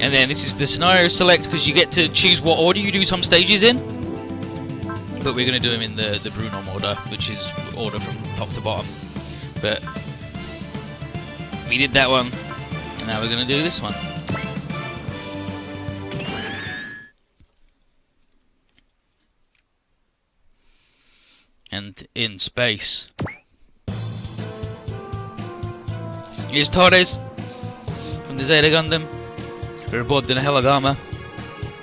And then this is the scenario select, because you get to choose what order you do some stages in. But we're going to do them in the Brunom order, which is order from top to bottom. But we did that one, and now we're going to do this one. And in space. Here's Torres from the Zeta Gundam, reported in a Helagama,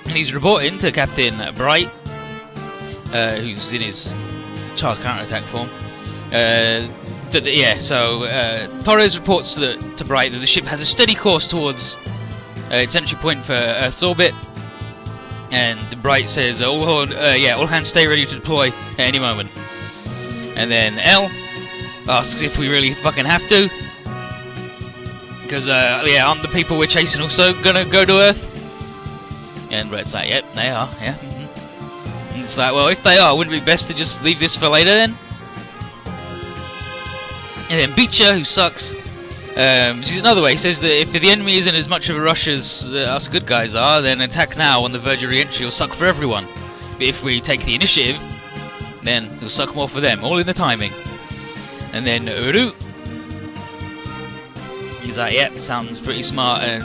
and he's reporting to Captain Bright, who's in his Charles counterattack form. Torres reports to Bright that the ship has a steady course towards its entry point for Earth's orbit, and Bright says, all hands stay ready to deploy at any moment. And then L asks if we really fucking have to, because aren't the people we're chasing also gonna go to Earth? And Bright's like, yep, they are, yeah. And it's like, well, if they are, wouldn't it be best to just leave this for later then? And then Beecher, who sucks, sees another way. He says that if the enemy isn't as much of a rush as us good guys are, then attack now on the verge of re-entry will suck for everyone. But if we take the initiative, then it'll suck more for them, all in the timing. And then Uru, he's like, yep, sounds pretty smart. And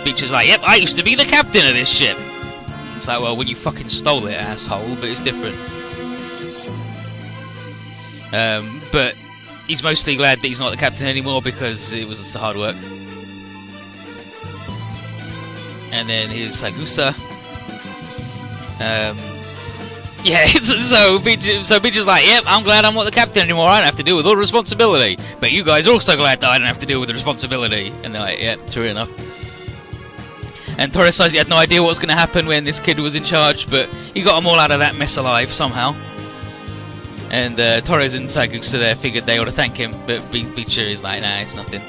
Beecher's like, yep, I used to be the captain of this ship. It's like, well, when you fucking stole it, asshole, but it's different. But he's mostly glad that he's not the captain anymore, because it was just hard work. And then here's Sagusa. So Beecher's like, yep, I'm glad I'm not the captain anymore, I don't have to deal with all the responsibility. But you guys are also glad that I don't have to deal with the responsibility. And they're like, yep, true enough. And Torres says he had no idea what was going to happen when this kid was in charge, but he got them all out of that mess alive somehow. And Torres and Sagusa there figured they ought to thank him, but Beecher is like, nah, it's nothing.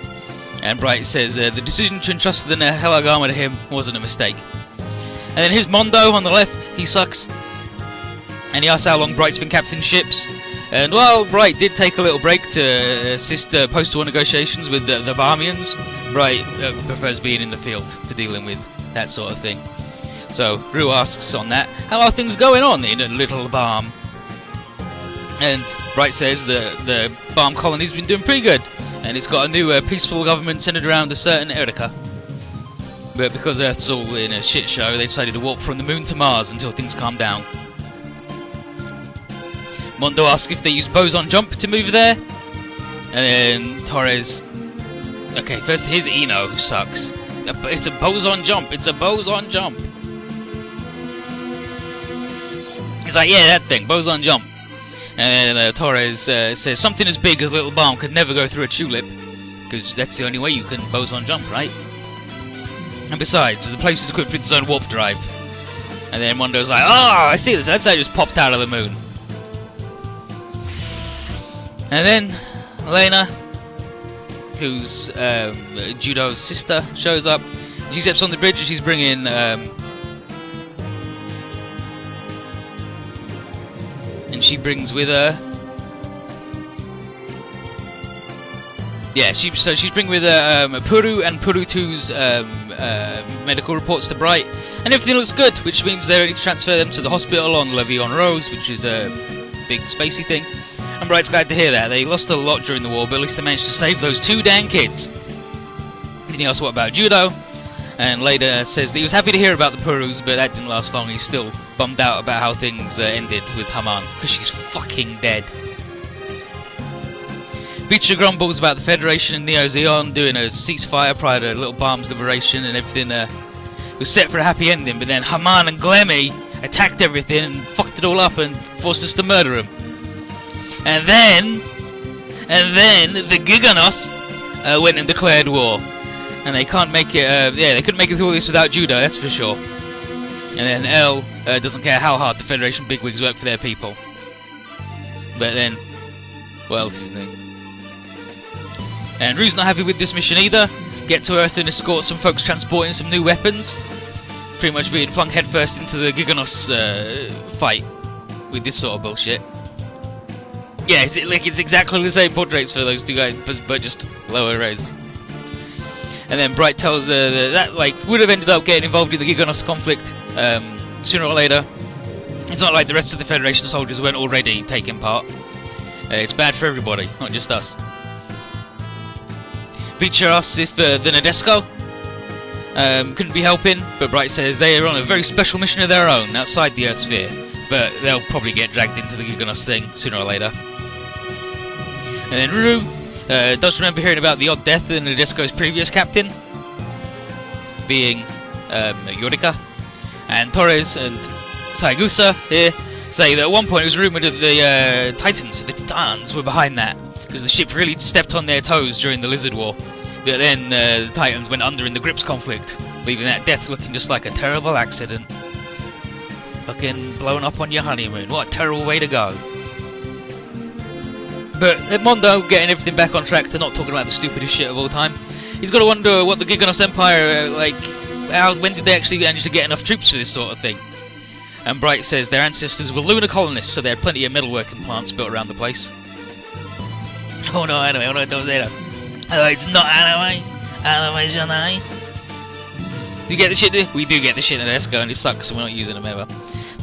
And Bright says the decision to entrust the Helagama to him wasn't a mistake. And then here's Mondo on the left, he sucks. And he asks how long Bright's been captaining ships. And while Bright did take a little break to assist post-war negotiations with the Barmians, Bright prefers being in the field to dealing with that sort of thing. So Rue asks on that, how are things going on in a little Barm? And Bright says the Barm colony's been doing pretty good, and it's got a new peaceful government centered around a certain Erica. But because Earth's all in a shit show, they decided to walk from the moon to Mars until things calm down. Mondo asks if they use boson jump to move there, and then Torres... Okay, first here's Eno, who sucks. It's a boson jump, it's a boson jump. He's like, yeah, that thing, boson jump. And then Torres says something as big as Little Barm could never go through a tulip, because that's the only way you can boson jump, right? And besides, the place is equipped with its own warp drive. And then Mondo's like, oh, I see this, that's how it just popped out of the moon. And then Elena, who's Judo's sister, shows up. She steps on the bridge and she's bringing she brings with her. Yeah, she's bringing with her Puru and Puru 2's medical reports to Bright, and everything looks good, which means they're ready to transfer them to the hospital on Levion Rose, which is a big spacey thing. And Bright's glad to hear that. They lost a lot during the war, but at least they managed to save those 2 dang kids. Then he asks what about Judo, and later says that he was happy to hear about the Purus, but that didn't last long. He's still bummed out about how things ended with Haman, because she's fucking dead. Beecher grumbles about the Federation and Neo Zeon doing a ceasefire prior to Little Barm's liberation, and everything was set for a happy ending, but then Haman and Glemmy attacked everything and fucked it all up and forced us to murder him. And then the Giganos went and declared war, and they can't make it. They couldn't make it through all this without Judo, that's for sure. And then L doesn't care how hard the Federation bigwigs work for their people. But then, what else is new? And Rue's not happy with this mission either. Get to Earth and escort some folks transporting some new weapons. Pretty much being flung headfirst into the Giganos fight with this sort of bullshit. Yeah, it's exactly the same portraits for those 2 guys, but just lower res. And then Bright tells her that like would have ended up getting involved in the Giganos conflict sooner or later. It's not like the rest of the Federation soldiers weren't already taking part. It's bad for everybody, not just us. Beecher asks if the Nadesco couldn't be helping, but Bright says they are on a very special mission of their own outside the Earth sphere, but they'll probably get dragged into the Giganos thing sooner or later. And then Ruru does remember hearing about the odd death in Nadesco's previous captain, being Yorika, and Torres and Saigusa here say that at one point it was rumoured that the Titans were behind that, because the ship really stepped on their toes during the Lizard War. But then the Titans went under in the Grips conflict, leaving that death looking just like a terrible accident. Fucking blown up on your honeymoon, what a terrible way to go. But Mondo getting everything back on track to not talking about the stupidest shit of all time. He's got to wonder what the Giganos Empire, when did they actually manage to get enough troops for this sort of thing? And Bright says their ancestors were lunar colonists, so they had plenty of metalworking plants built around the place. Oh no, anime, oh no, don't say that. Oh, it's not anime. Animation, eh? Do you get the shit? We do get the shit in Esco, and it sucks, so we're not using them ever.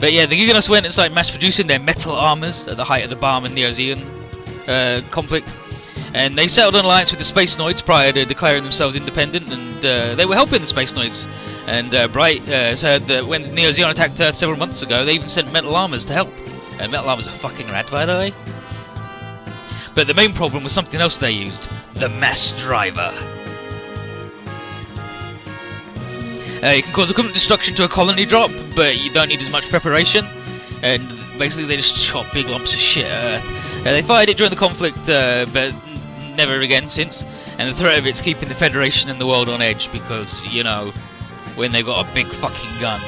But yeah, the Giganos went and started mass producing their metal armors at the height of the Barm and Neozean conflict. And they settled an alliance with the Space Noids prior to declaring themselves independent, and they were helping the Space Noids. And Bright said that when Neozeon attacked Earth several months ago, they even sent metal armors to help. And metal armors are fucking rad, by the way. But the main problem was something else they used. The mass driver. You can cause equivalent destruction to a colony drop, but you don't need as much preparation. And basically they just chop big lumps of shit at Earth. They fired it during the conflict, but never again since. And the threat of it's keeping the Federation and the world on edge, because, you know, when they've got a big fucking gun.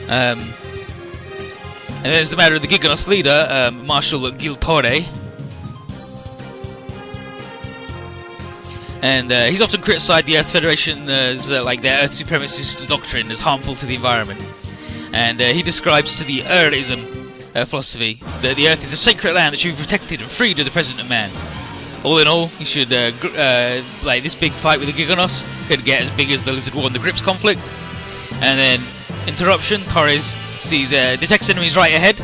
And there's the matter of the Giganos leader, Marshal Giltore. And he's often criticised the Earth Federation as like their Earth supremacist doctrine as harmful to the environment. And he describes to the Erism philosophy that the Earth is a sacred land that should be protected and freed of the presence of man. All in all, you should like this big fight with the Giganos could get as big as the Lizard War and the Grips conflict. And then interruption. Torres sees detects enemies right ahead.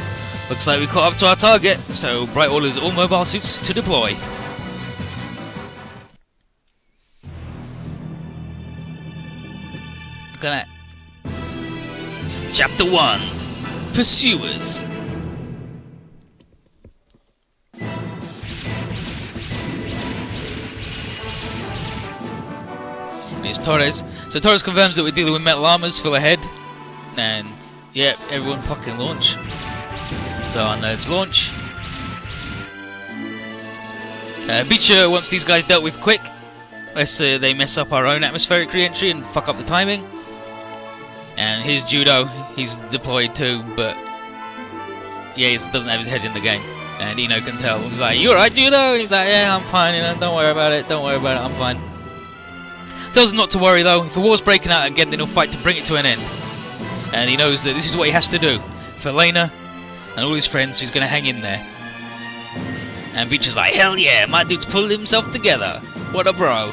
Looks like we caught up to our target. So Bright orders all mobile suits to deploy. Look at that. Chapter 1. Pursuers. And it's Torres. So Torres confirms that we're dealing with metal armors full ahead. And yeah, everyone fucking launch. So our nerds launch. Beecher wants these guys dealt with quick, lest they mess up our own atmospheric re-entry and fuck up the timing. And here's Judo, he's deployed too, but yeah, he doesn't have his head in the game. And Eno can tell. He's like, "You alright, Judo?" And he's like, "Yeah, I'm fine, you know, don't worry about it, I'm fine." Tells him not to worry though, if a war's breaking out again, then he'll fight to bring it to an end. And he knows that this is what he has to do. For Lena and all his friends, he's gonna hang in there. And Beecher's like, "Hell yeah, my dude's pulled himself together. What a bro."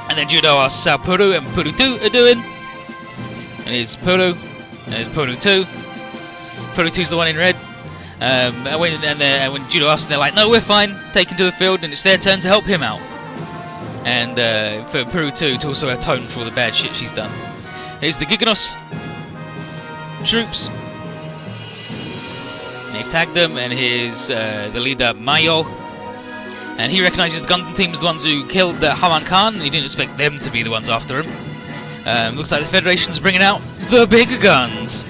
And then Judo asks how Puru and Puru 2 are doing. And here's Puru, and here's Puru 2. Puru 2's the one in red. And when Judo asks, they're like, "No, we're fine." Taken to the field, and it's their turn to help him out. And for Puru 2 to also atone for all the bad shit she's done. Here's the Giganos troops. And they've tagged them, and here's the leader Mayo. And he recognises the Gundam team as the ones who killed Haman Khan, and he didn't expect them to be the ones after him. Looks like the Federation's bringing out the big guns.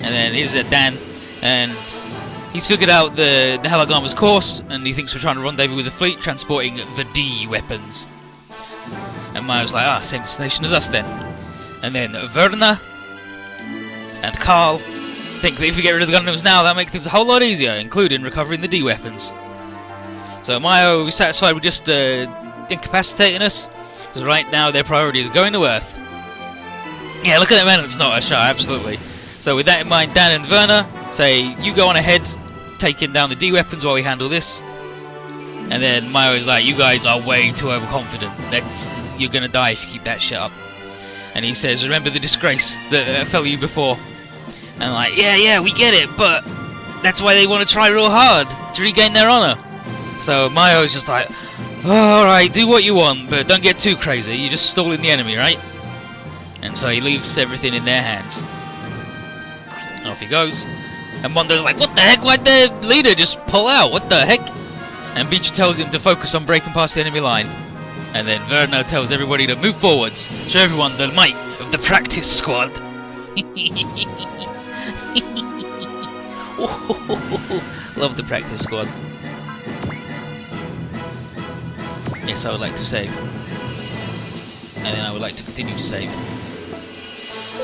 And then here's Dan, and he's figured out the Hellagama's course, and he thinks we're trying to rendezvous with the fleet, transporting the D weapons. And Mayo's like, same destination as us then. And then Verna and Carl think that if we get rid of the Gundams now, that'll make things a whole lot easier, including recovering the D weapons. So Mayo is satisfied with just incapacitating us, because right now their priority is going to Earth. Yeah, look at that man, it's not a show, absolutely. So with that in mind, Dan and Verna say, "You go on ahead, taking down the D weapons while we handle this." And then Mayo's like, you guys are way too overconfident. You're gonna die if you keep that shit up. And he says, remember the disgrace that fell you before? And I'm like, yeah, we get it, but that's why they want to try real hard to regain their honor. So Mayo's just like, oh, alright, do what you want, but don't get too crazy. You're just stalling the enemy, right? And so he leaves everything in their hands. And off he goes. And Mondo's like, what the heck? Why'd the leader just pull out? What the heck? And Beach tells him to focus on breaking past the enemy line. And then Verno tells everybody to move forwards. Show everyone the might of the practice squad. Love the practice squad. Yes, I would like to save. And then I would like to continue to save.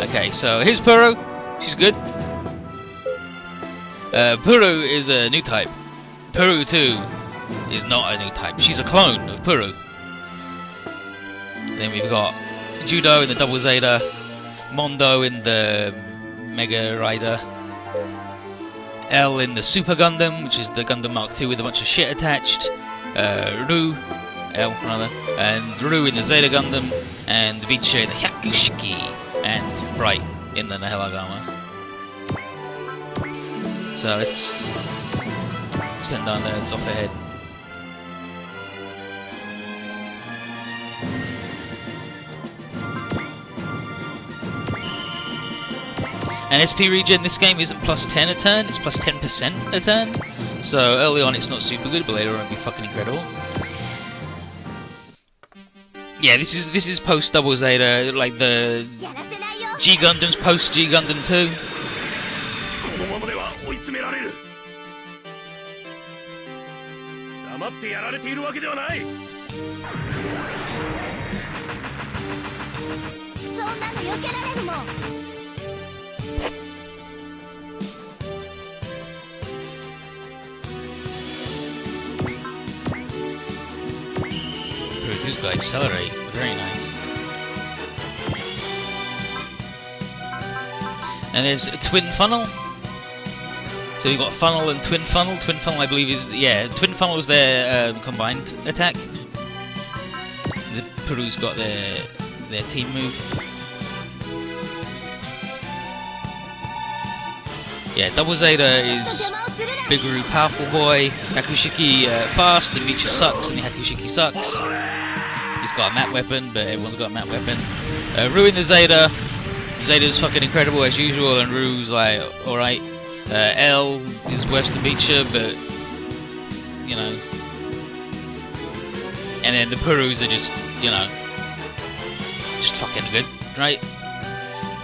Okay, so here's Puru. She's good. Puru is a new type. Puru 2 is not a new type. She's a clone of Puru. Then we've got Judo in the Double Zeta, Mondo in the Mega Rider, L in the Super Gundam, which is the Gundam Mark II with a bunch of shit attached, Ru, L rather, and Ru in the Zeta Gundam, and Vicha in the Hyakushiki, and Bright in the Nahelagama. So let's send our nerds off ahead. And SP regen this game isn't plus 10 a turn, it's plus 10% a turn. So early on it's not super good, but later on it'll be fucking incredible. Yeah, this is post Double Zeta, like the G Gundam's post G Gundam 2. This guy accelerate, very nice. And there's a twin funnel. So you've got funnel and twin funnel. Twin funnel, I believe, is twin funnel is their combined attack. The Peru's got their team move. Yeah, Double Zeta is Biguru powerful boy, Hakushiki fast, and Micha sucks, and the Hakushiki sucks. He's got a map weapon, but everyone's got a map weapon. Ru in the Zeta. Zeta's fucking incredible as usual, and Ru's like, alright. L is worse than Micha, but, you know. And then the Purus are just, you know, just fucking good, right?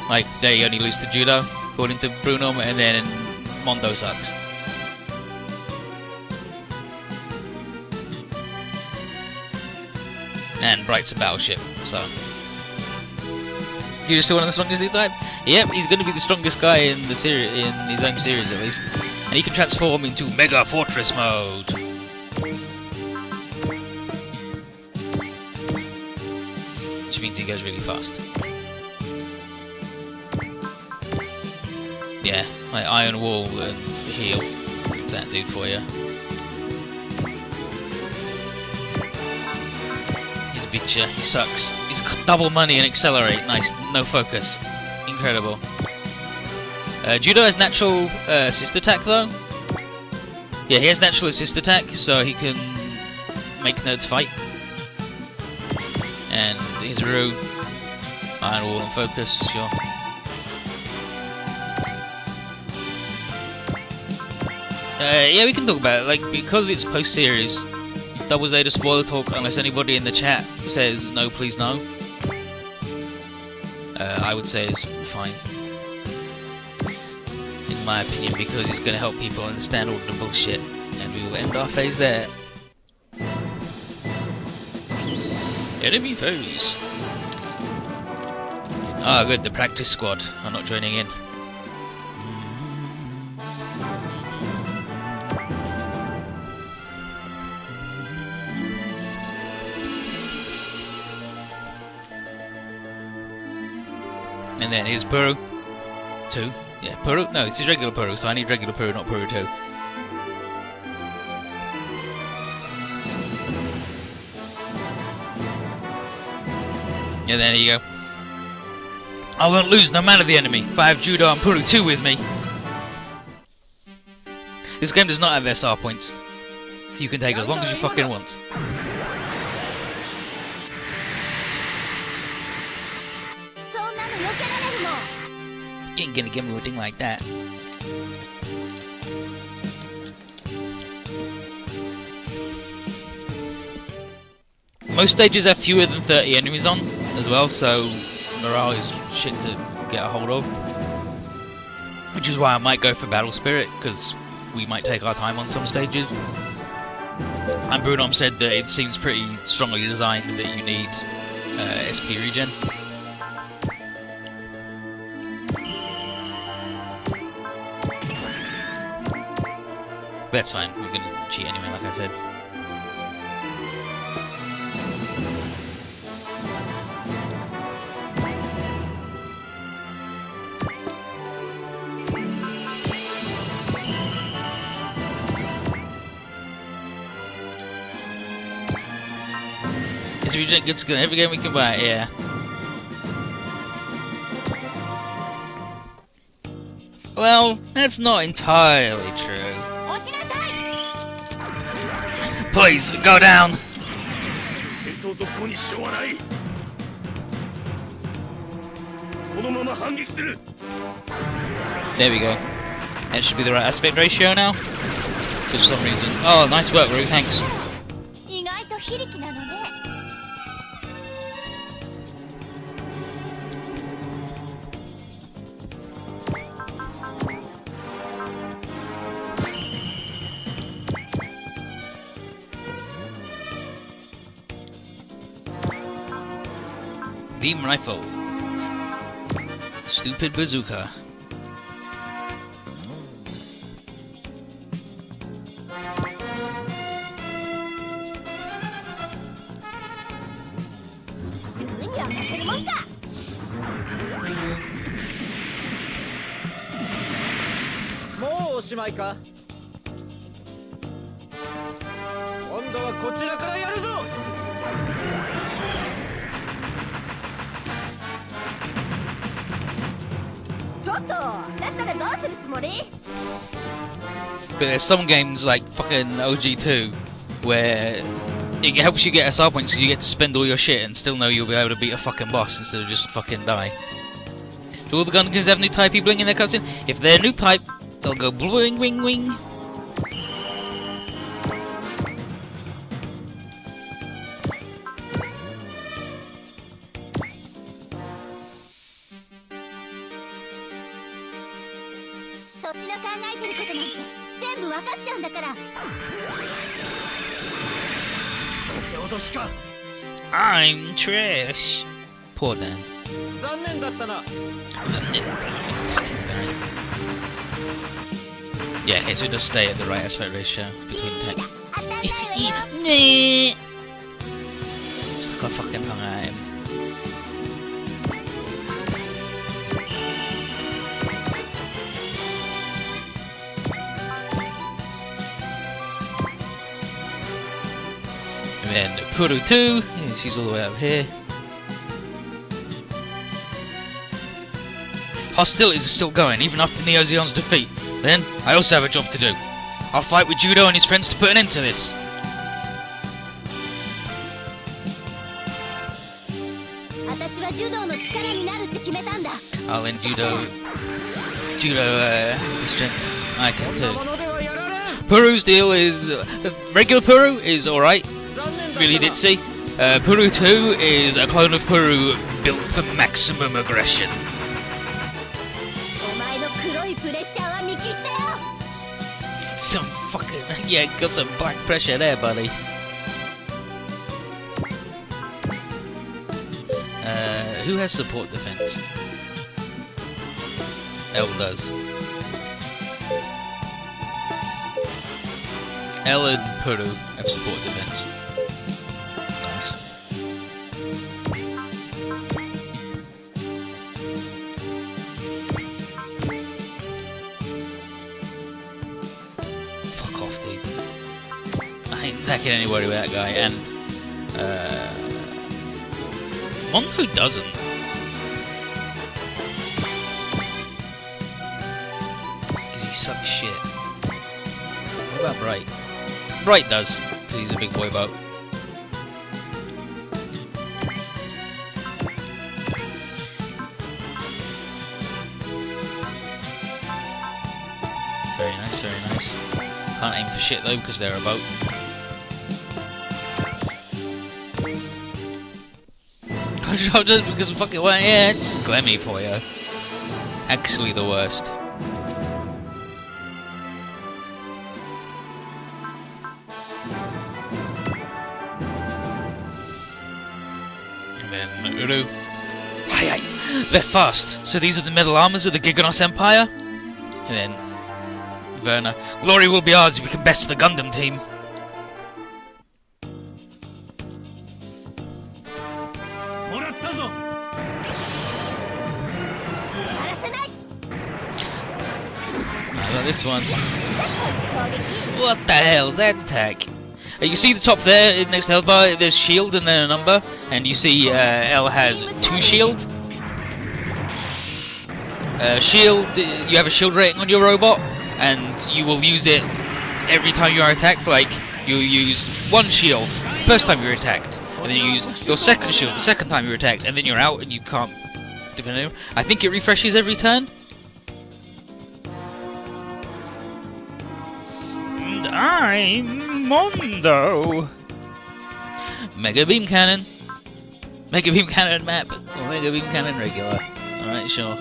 Like, they only lose to Judo, according to Bruno, and then Mondo sucks. And Bright's a battleship, so. You're still one of the strongest new type? Yep, he's going to be the strongest guy in the series, in his own series at least. And he can transform into Mega Fortress mode. Which means he goes really fast. Yeah, like Iron Wall and Heal. What's that dude for you? Bicha, he sucks. He's got double money and accelerate. Nice, no focus. Incredible. Judo has natural assist attack though. Yeah, he has natural assist attack, so he can make nerds fight. And here's Ru. Iron Wall and focus, sure. Yeah, we can talk about it. Like, because it's post-series, Double Zeta spoiler talk, unless anybody in the chat says no, please no. I would say is fine. In my opinion, because it's going to help people understand all the bullshit. And we will end our phase there. Enemy foes. Ah, good, the practice squad are not joining in. And then here's Puru 2. Yeah, Puru. No, this is regular Puru, so I need regular Puru, not Puru 2. Yeah, there you go. I won't lose no matter the enemy. If I have Judo and Puru 2 with me. This game does not have SR points. You can take as long as you fucking want. You ain't gonna give me a thing like that. Most stages have fewer than 30 enemies on as well, so morale is shit to get a hold of. Which is why I might go for Battle Spirit, because we might take our time on some stages. And Brunom said that it seems pretty strongly designed that you need SP regen. But that's fine, we're gonna cheat anyway, like I said. Is regen good skill in every game we can buy? Yeah. Well, that's not entirely true. Please, go down! There we go. That should be the right aspect ratio now. For some reason. Oh, nice work, Rue, thanks. Beam rifle. Stupid bazooka. But there's some games like fucking OG2 where it helps you get SR points because you get to spend all your shit and still know you'll be able to beat a fucking boss instead of just fucking die. Do all the Gundams have new typey bling in their cutscene? If they're new type, they'll go bling wing wing. I'm trash. Poor Dan. Yeah, okay, so just stay at the right aspect ratio between the Stick a fucking tongue at him. And then Puru 2, she's all the way up here. Hostilities are still going, even after Neo Zeon's defeat. Then, I also have a job to do. I'll fight with Judo and his friends to put an end to this. I'll end Judo has the strength I can too. Puru's deal is... regular Puru is alright. Really ditzy. Puru 2 is a clone of Puru built for maximum aggression. Some fucking... yeah, got some black pressure there, buddy. Who has support defense? L does. L and Puru have support defense. Nice. Fuck off, dude. I ain't attacking anybody with that guy, and Mondo doesn't. Because he sucks shit. What about Bright? Bright does, because he's a big boy boat. Very nice, very nice. Can't aim for shit though, because they're a boat. Just because fucking well, yeah, it's Glemmy for you. Actually, the worst. And then Uru. Hi, they're fast. So these are the metal armors of the Giganos Empire. And then Verna. Glory will be ours if we can best the Gundam team. This one. What the hell is that tech? You see the top there next to health bar, there's shield and then a number, and you see L has 2 shield. Shield, you have a shield rating on your robot, and you will use it every time you are attacked. Like, you use 1 shield first time you're attacked, and then you use your second shield the second time you're attacked, and then you're out and you can't defend anyone. I think it refreshes every turn. I'm Mondo. Mega Beam Cannon. Mega Beam Cannon map. Or Mega Beam Cannon regular. Alright, sure.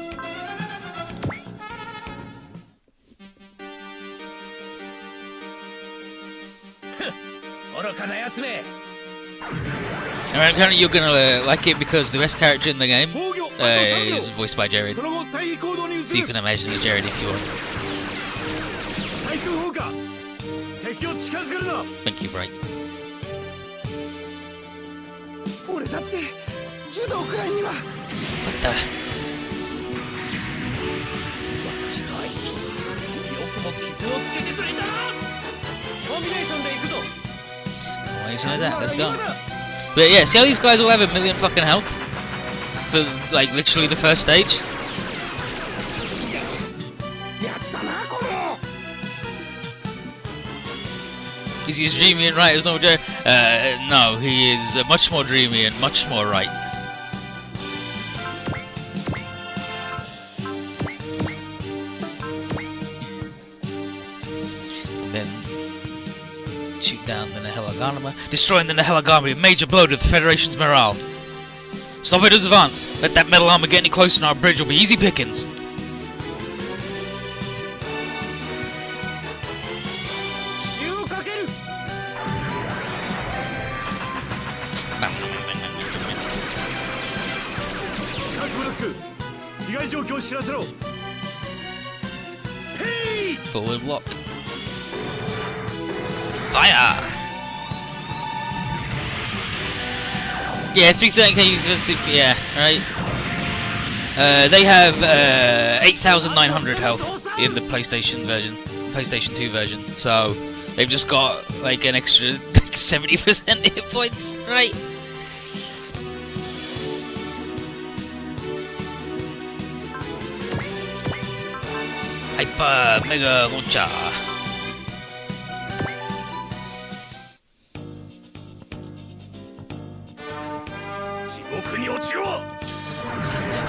Alright, apparently you're gonna like it because the best character in the game is voiced by Jared. So you can imagine it's Jared if you want. Thank you, Bright. What the? Combination of that, let's go. But yeah, see how these guys all have 1,000,000 fucking health? For, like, literally the first stage? Is he as dreamy and right as no Joe? No, he is much more dreamy and much more right. And then shoot down the Nihilagama, destroying the Nihilagama, a major blow to the Federation's morale. Stop it as advance. Let that metal armor get any closer and our bridge will be easy pickings. Forward block. Fire! Yeah, 330k, yeah, right. They have 8,900 health in the PlayStation version, PlayStation 2 version, so they've just got like an extra 70% hit points, right? Hyper Mega Launcher.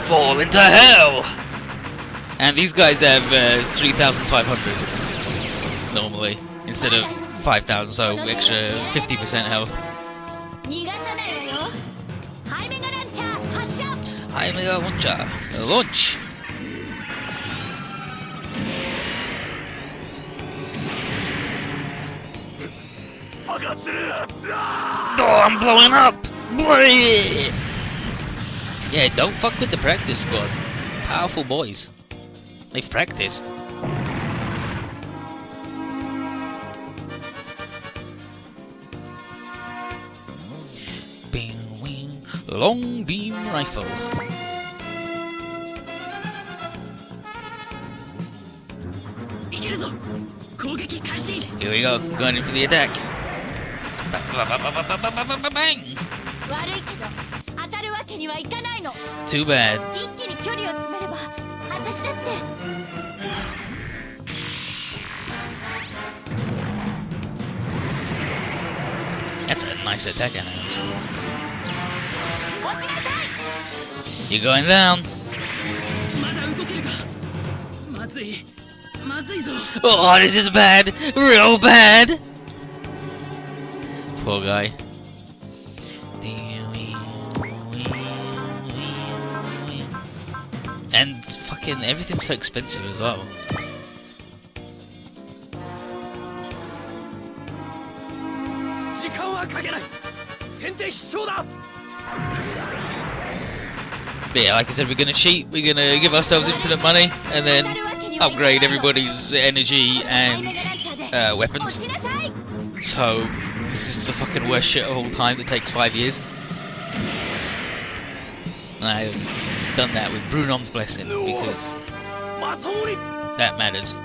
Fall into hell! And these guys have 3,500 normally instead of 5,000, so extra 50% health. High Mega Launcher. Launch! Oh, I'm blowing up! Yeah, don't fuck with the practice squad. Powerful boys. They've practiced. Beam, wing, long beam rifle. Here we go, going in for the attack. Bang! けにはいかないの。 Too bad. 一気に距離を詰めれば私だって。 That's a nice attack animation. 落ちなさい。 You're going down. まだ動けるがまずいまずいぞ Oh, this is bad. Real bad. Poor guy. And fucking everything's so expensive as well. 時間はかけない先手必勝だ But yeah, like I said, we're gonna cheat, we're gonna give ourselves infinite money, and then upgrade everybody's energy and weapons. 落ちなさい。 So, this is the fucking worst shit of all time that takes 5 years. And I've done that with Brunon's blessing, because まともに that matters.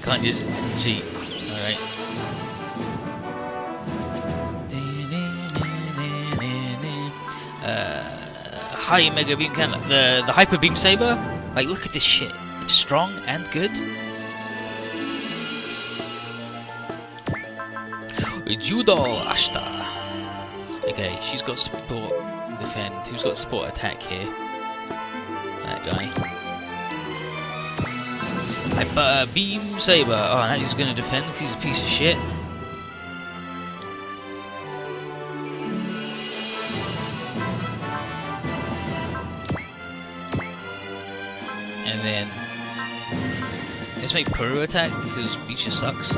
Can't just cheat. Alright. High Mega Beam Cannon. The Hyper Beam Saber. Like, look at this shit. It's strong and good. Judo Ashta. Okay, she's got support and defend. Who's got support attack here? That guy. Hyper Beam Saber. Oh, that he's gonna defend because he's a piece of shit. And then let's make Puru attack because Beacher sucks.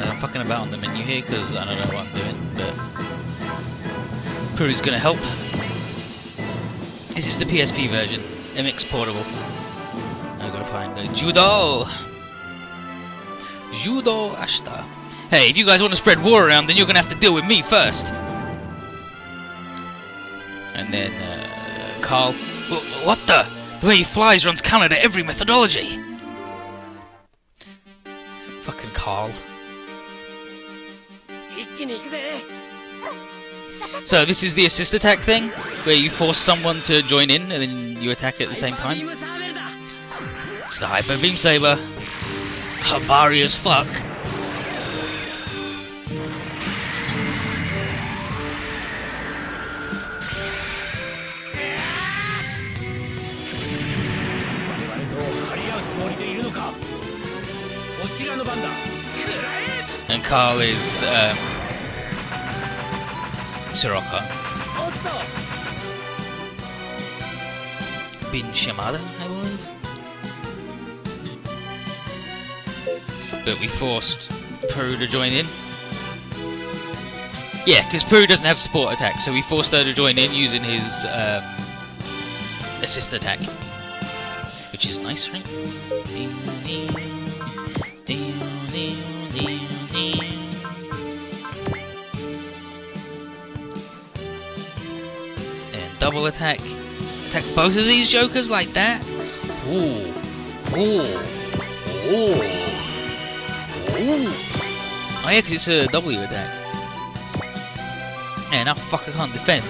I'm fucking about on the menu here because I don't know what I'm doing, but Puru's gonna help. This is the PSP version, MX Portable. I've gotta find the Judo Ashta. Hey, if you guys want to spread war around, then you're gonna have to deal with me first. And then Carl. What the? The way he flies runs counter to every methodology. Fucking Carl. 一気に行くぜ So this is the assist attack thing, where you force someone to join in and then you attack at the same ハイ time. パービームサーベルだ It's the Hyper Beam Saber. Habari as fuck. And Carl is Sirocco. Bin Shimada, I believe. But we forced Puru to join in. Yeah, because Puru doesn't have support attack, so we forced her to join in using his assist attack. Which is nice, right? And double attack. Attack both of these jokers like that? Ooh. Ooh. Ooh. Ooh. Oh yeah, because it's a W attack. Yeah, now fuck, I can't defend.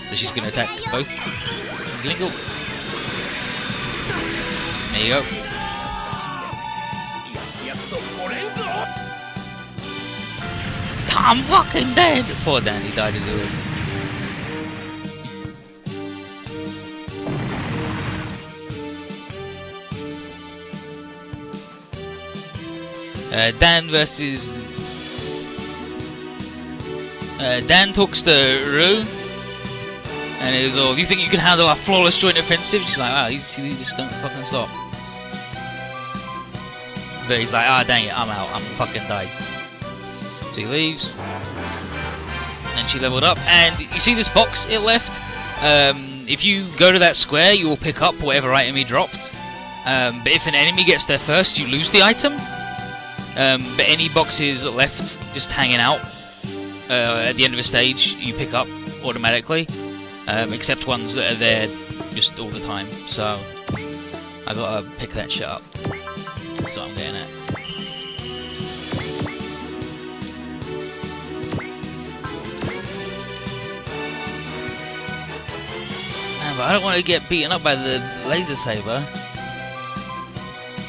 So she's gonna attack both. Glingle. There you go. I'm fucking dead! Poor Dan, he died as a little. Dan versus... Dan talks to Rue. And it was all, you think you can handle our flawless joint offensive? She's like, wow, these just don't fucking stop. But he's like, ah, dang it, I'm out, I'm fucking died. So he leaves. And she leveled up. And you see this box it left? If you go to that square, you will pick up whatever item he dropped. But if an enemy gets there first, you lose the item. But any boxes left just hanging out at the end of a stage, you pick up automatically. Except ones that are there just all the time. So I gotta pick that shit up. That's what I'm getting at. Man, but I don't want to get beaten up by the laser saber.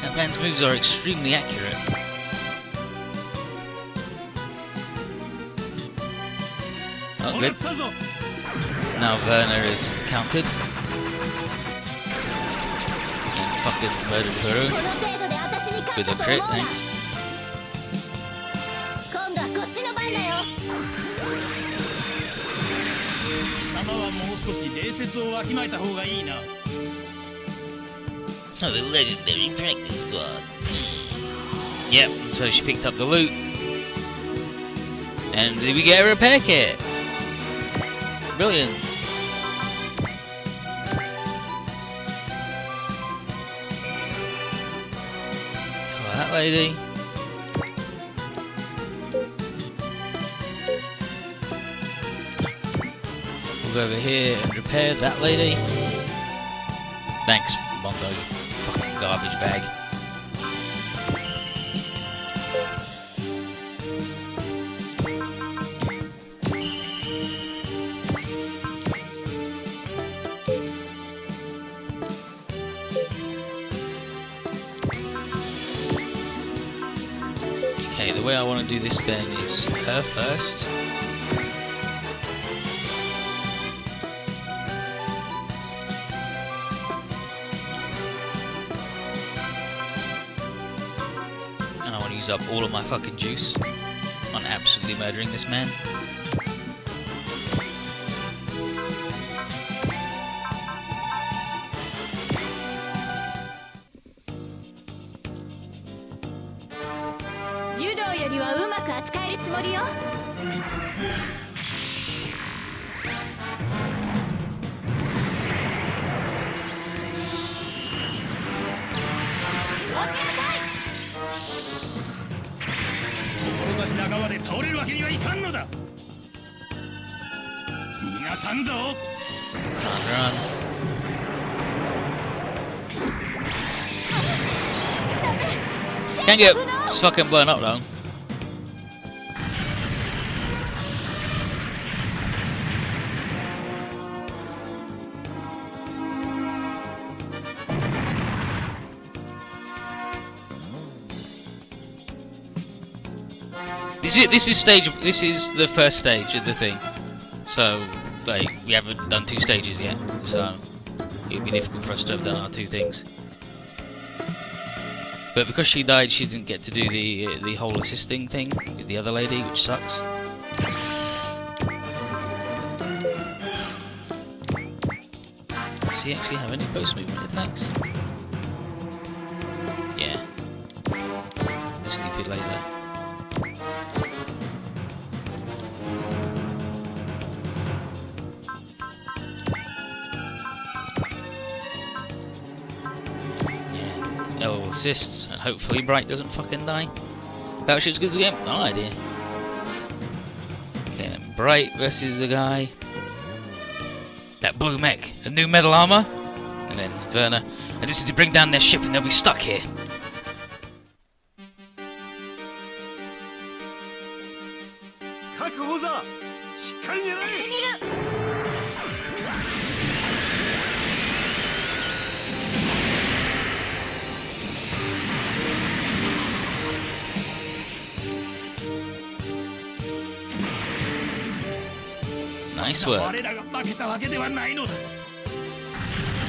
That man's moves are extremely accurate. Oh, good. Now Werner is counted. And fucking murdered Huru. With a crit, thanks. 今度はこっちの番だよ。貴様はもう少し礼節をわきまえた方がいいな。 Oh, the legendary practice squad. Yep, so she picked up the loot. And we get a repair kit. Brilliant. Oh, that lady. We'll go over here and repair that lady. Thanks, Mondo, you fucking garbage bag. Okay, the way I want to do this then is her first. And I want to use up all of my fucking juice on absolutely murdering this man. Can't run. Can't get fucking blown up though. This is the first stage of the thing. So, like, we haven't done 2 stages yet, so it would be difficult for us to have done our 2 things. But because she died, she didn't get to do the whole assisting thing with the other lady, which sucks. Does he actually have any post movement attacks? Yeah. The stupid laser. Will assist, and hopefully Bright doesn't fucking die. Battleship's good again? No idea. Okay, then Bright versus the guy. That blue mech, the new metal armor. And then Werner. I just need to bring down their ship and they'll be stuck here. Nice work. And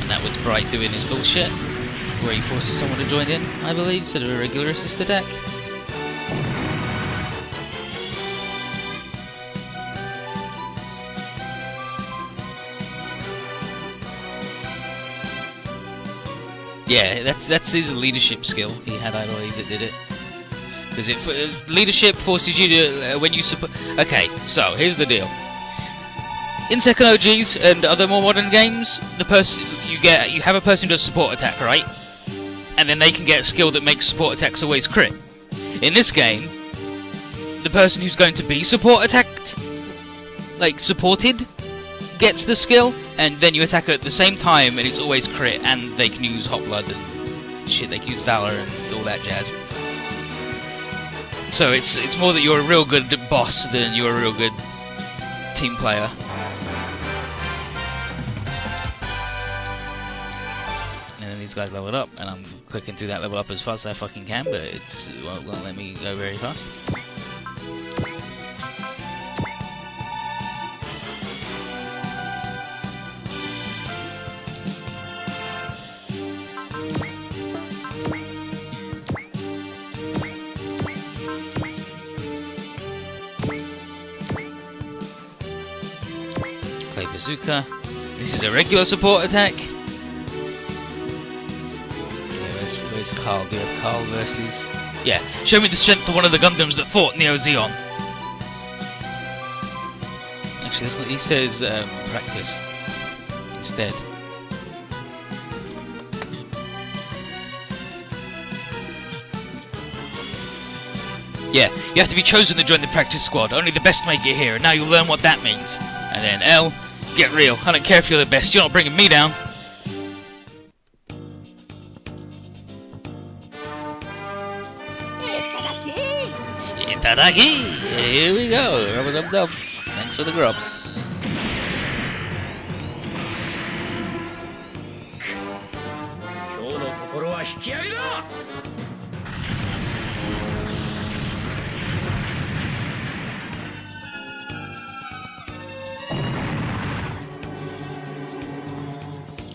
that was Bright doing his bullshit, where he forces someone to join in, I believe, instead of a regular assist attack. Yeah, that's his leadership skill he had, I believe, that did it. Because leadership forces you to when you support. Okay, so here's the deal. In second OGs and other more modern games, the person you have a person who does support attack, right? And then they can get a skill that makes support attacks always crit. In this game, the person who's going to be support attacked, like supported, gets the skill, and then you attack it at the same time, and it's always crit, and they can use Hot Blood and shit. They can use Valor and all that jazz. So it's more that you're a real good boss than you're a real good team player. And then these guys leveled up, and I'm clicking through that level up as fast as I fucking can, but it won't let me go very fast. Bazooka. This is a regular support attack. Where's Carl? Do we have Carl versus... Yeah, show me the strength of one of the Gundams that fought Neo Zeon. Actually, that's not, he says practice instead. Yeah, you have to be chosen to join the practice squad. Only the best make it here, and now you'll learn what that means. And then L, get real. I don't care if you're the best. You're not bringing me down. Itadaki! Here we go. Rub-a-dub-dub. Thanks for the grub.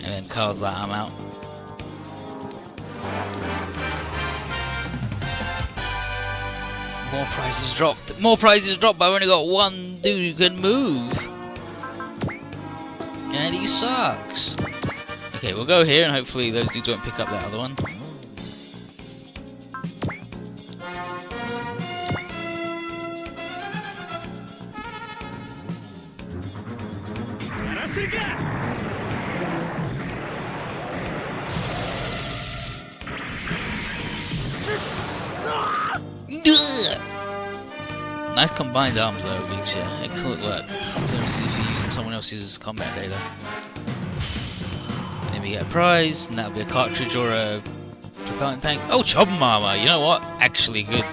And then Carl's like, I'm out. More prizes dropped. More prizes dropped, but I've only got one dude who can move. And he sucks. Okay, we'll go here and hopefully those dudes won't pick up that other one. Nice combined arms though, Big Shit. Excellent work. It's almost as if you're using someone else's combat data. And then we get a prize, and that'll be a cartridge or a propellant tank. Oh, Chobham armor! You know what? Actually good.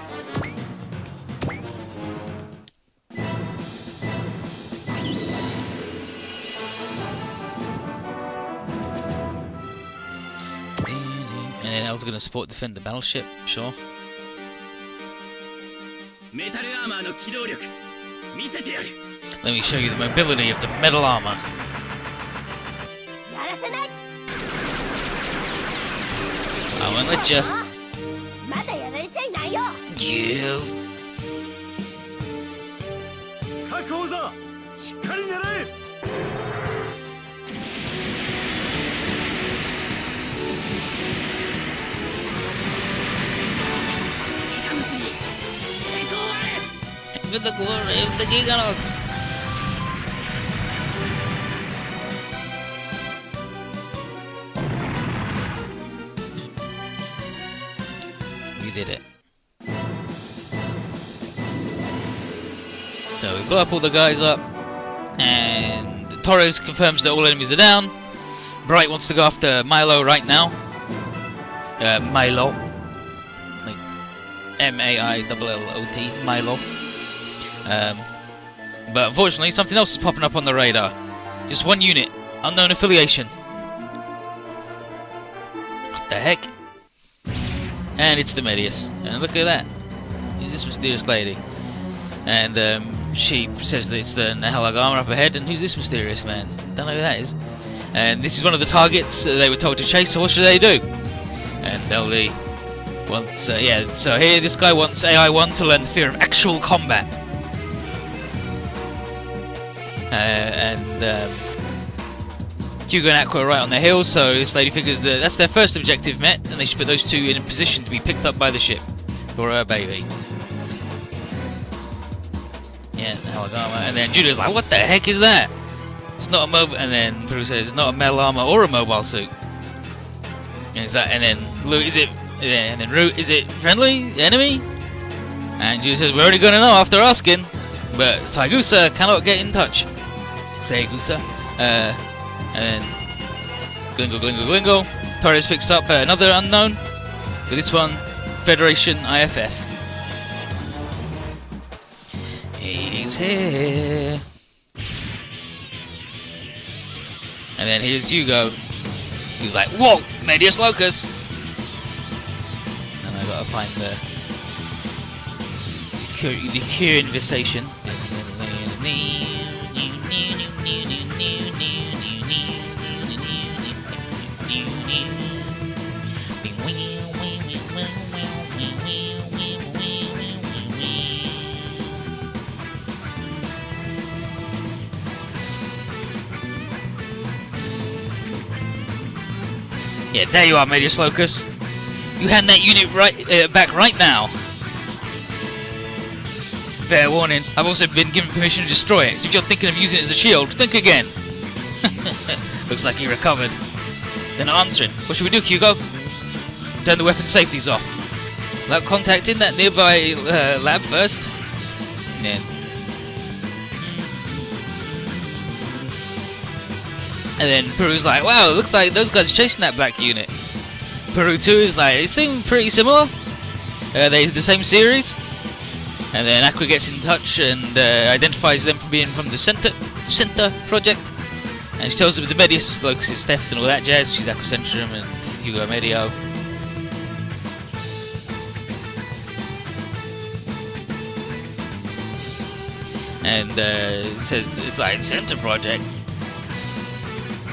And then L's gonna support defend the battleship, sure. Let me show you the mobility of the metal armor. I won't let you. You. For the glory of the Giganos! We did it. So we blow up all the guys up, and Torres confirms that all enemies are down. Bright wants to go after Milo right now. Milo. Like M-A-I-L-L-O-T. Milo. But unfortunately, something else is popping up on the radar. Just one unit, unknown affiliation. What the heck? And it's the Medius. And look at that. Who's this mysterious lady? And she says that it's the Nahalagama up ahead. And who's this mysterious man? Don't know who that is. And this is one of the targets they were told to chase. So what should they do? And LD wants, yeah. So here, this guy wants AI1 to learn the fear of actual combat. Hugo and Aqua are right on the hill, so this lady figures that that's their first objective met, and they should put those two in a position to be picked up by the ship for her baby. Yeah, and then Judo's like, "What the heck is that? It's not a mobile." And then Peru says, "It's not a metal armor or a mobile suit." And is that? And then Luke, is it? And then Root, is it friendly enemy? And Judo says, "We're only gonna know after asking." But Saigusa cannot get in touch. Saigusa. And then Glingo. Torres picks up another unknown. But this one, Federation IFF. He's here. And then here's Hugo. He's like, "Whoa, Medius Locus!" And I gotta find the cure invitation. Yeah, there you are, Medius Locus. You hand that unit back right now. Fair warning, I've also been given permission to destroy it, so if you're thinking of using it as a shield, think again. Looks like he recovered. They're not answering. What should we do, Hugo? Turn the weapon safeties off. Without contacting that nearby lab first. Yeah. And then Peru's like, "Wow, it looks like those guys are chasing that black unit." Peru 2 is like, "It seemed pretty similar. They the same series." And then Aqua gets in touch and identifies them from being from the Center project. And she tells them the Medius Locus is theft and all that jazz. She's Aqua Centrum and Hugo Medio. And it says it's like Center project.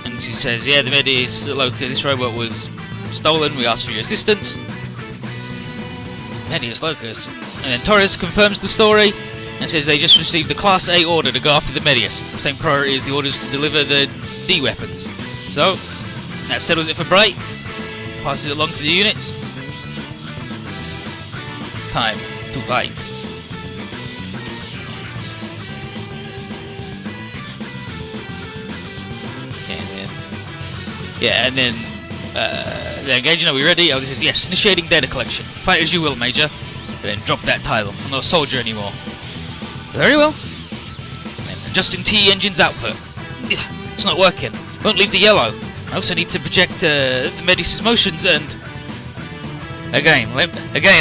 And she says, "Yeah, the Medius Locus, this robot was stolen. We asked for your assistance." Medius Locus. And then Torres confirms the story and says they just received the Class A order to go after the Medius. The same priority as the orders to deliver the D weapons. So, that settles it for Bright. Passes it along to the units. Time to fight. Okay, and then... Yeah, and then... they're engaging. Are we ready? Oh, this is yes. Initiating data collection. Fight as you will, Major. Then drop that title. I'm not a soldier anymore. Very well. And adjusting T engine's output. It's not working. Won't leave the yellow. I also need to project the Medius' motions and... Again,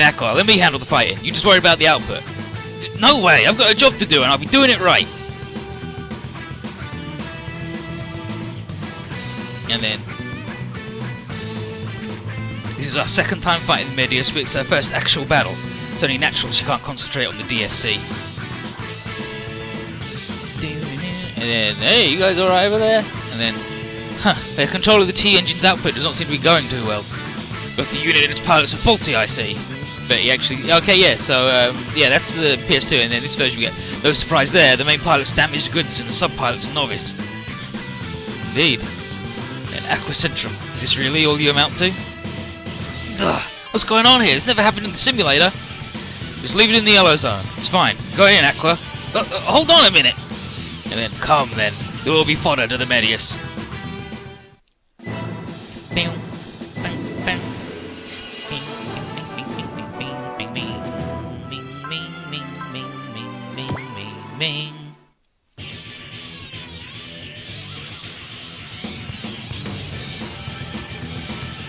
Aqua, let me handle the fighting. You just worry about the output. No way! I've got a job to do and I'll be doing it right. And then... This is our second time fighting the Medius, but it's our first actual battle. It's only natural she can't concentrate on the DFC. And then, hey, you guys alright over there? And then, their control of the T engine's output does not seem to be going too well. Both the unit and its pilots are faulty, I see. But he actually, okay, yeah, so, yeah, that's the PS2, and then this version we get. No surprise there, the main pilot's damaged goods and the sub-pilot's novice. Indeed. And Aqua Centrum, is this really all you amount to? Ugh, what's going on here? It's never happened in the simulator. Just leave it in the yellow zone. It's fine. Go in, Aqua. Hold on a minute. And then, come then. You'll all be fodder to the Medius.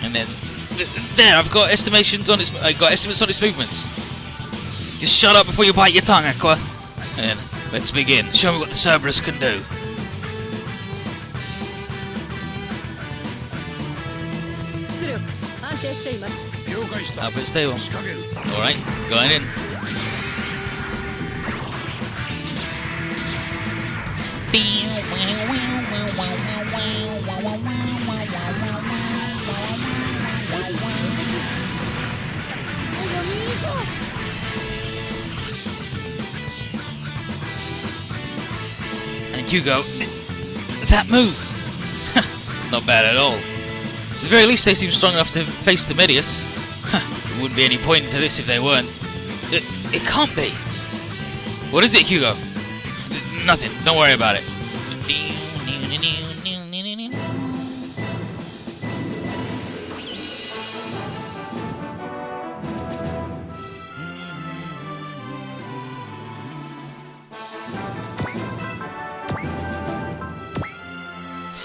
And then, there, I've got estimations on its. I got estimates on its movements. Just shut up before you bite your tongue, Aqua. And then, let's begin. Show me what the Cerberus can do. Output stable. Alright, going in. And Hugo, that move! Not bad at all. At the very least, they seem strong enough to face the Medius. There wouldn't be any point to this if they weren't. It can't be. What is it, Hugo? Nothing. Don't worry about it.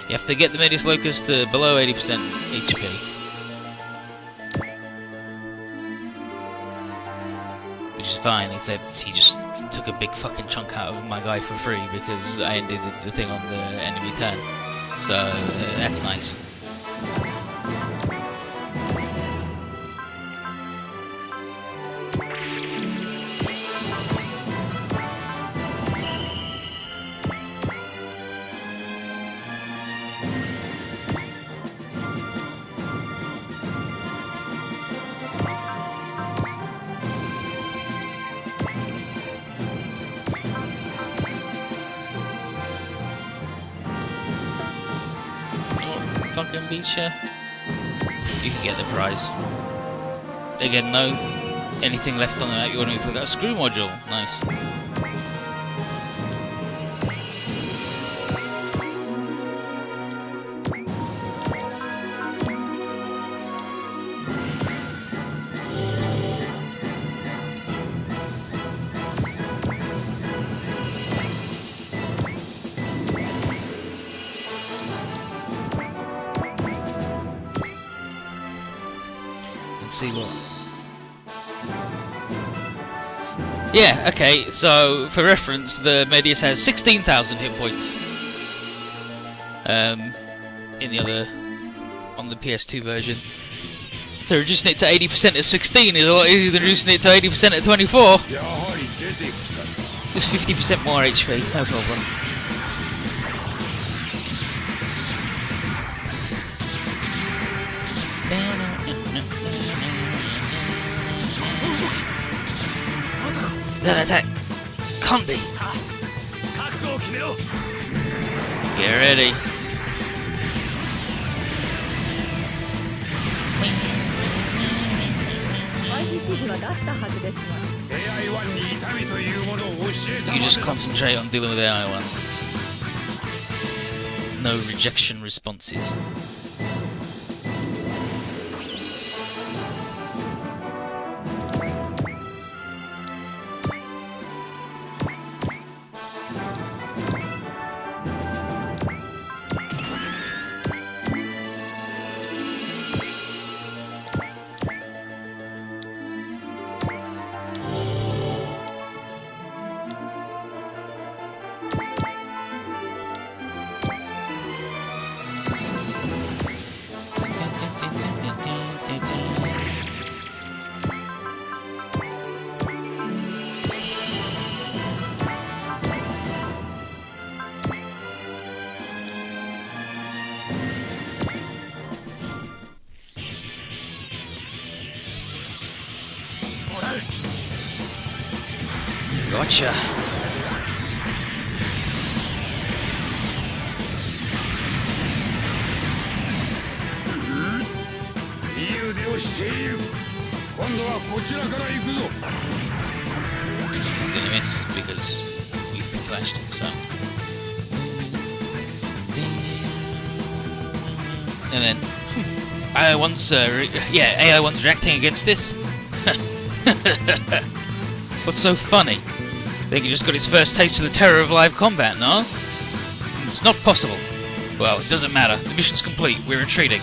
You have to get the Medius Locus to below 80% HP. Which is fine, except he just took a big fucking chunk out of my guy for free because I ended the thing on the enemy turn. So, that's nice. Fucking beach, you can get the prize. Again, no anything left on the map. You want me to put that screw module? Nice. See what? Yeah, okay, so for reference, the Medius has 16,000 hit points. In the other, on the PS2 version. So reducing it to 80% at 16 is a lot easier than reducing it to 80% at 24. Just 50% more HP, no problem. That attack can't be. Get ready. You just concentrate on dealing with AI1. No rejection responses. Gotcha. He's gonna miss because we flashed, so. And then AI1's AI1's reacting against this. What's so funny? I think he just got his first taste of the terror of live combat, no? It's not possible. Well, it doesn't matter. The mission's complete. We're retreating.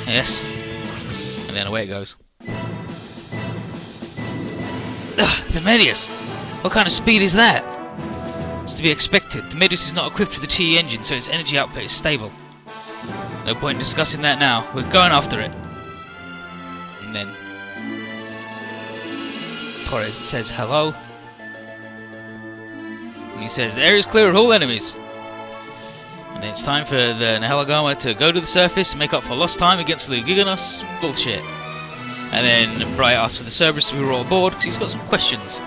Yes. And then away it goes. Ugh, the Medius! What kind of speed is that? It's to be expected. The Medius is not equipped with the TE engine, so its energy output is stable. No point in discussing that now. We're going after it. And then Torres says hello. And he says, the area is clear of all enemies. And then it's time for the Nahalagama to go to the surface and make up for lost time against the Giganos bullshit. And then Bright asks for the Cerberus to be all aboard because he's got some questions.